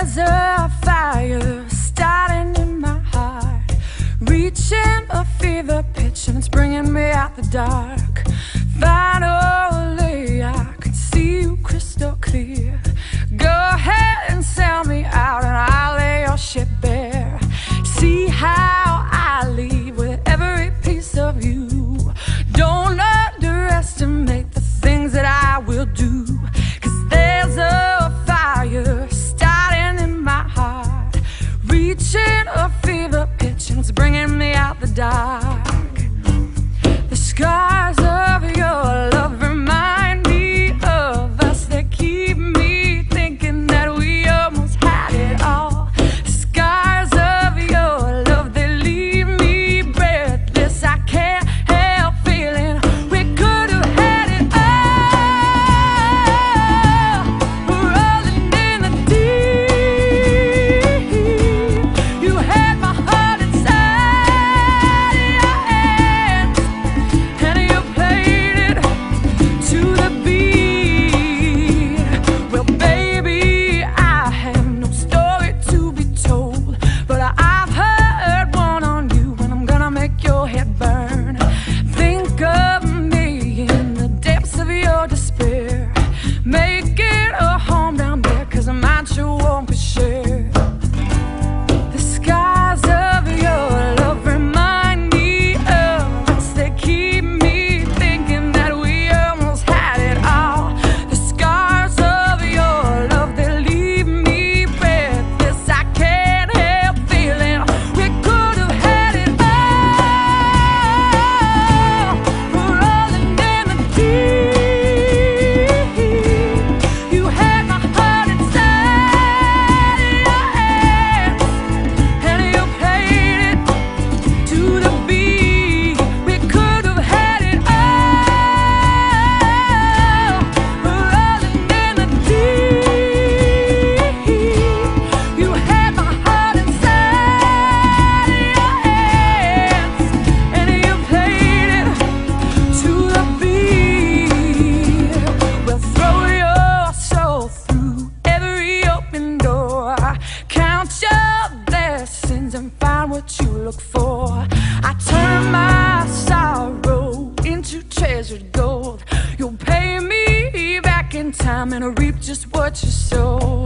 There's a fire starting in my heart, reaching a fever pitch, and it's bringing me out the dark. Finally, I can see you crystal clear. Go ahead and sell me out, and I'll lay your shit bare. See how I leave with every piece of you. Don't underestimate the things that I will do, 'cause there's a fire starting in my heart, reaching a fever pitch, and it's bringing me out the dark. The scars of your love remind me of us. They keep me thinking that we almost had it all. The scars of your love, they leave me breathless. I can't help feeling we could have had it all. We're rolling in the deep. You had my heart inside your hands, and you played it to the beat. Well, baby, I have no story to be told, but I've heard one on you, and I'm gonna make your head burn. Think of me in the depths of your despair. Make it a home down there, 'cause I might sure won't be shared. The scars of your love remind me of us. They keep me thinking that we almost had it all. The scars of your love, they leave me breathless. I can't help feeling we could have had it all. We're rolling in the deep. You had my heart inside your hands, and you played it to the beat. We could have had it all. We're rolling in the deep. You had my heart inside your hands, and you played it to the beat. Well, throw your soul through every open door. Count your blessings and find what you look for. I turn my sorrow into treasured gold. You'll pay me back in time and reap just what you sow.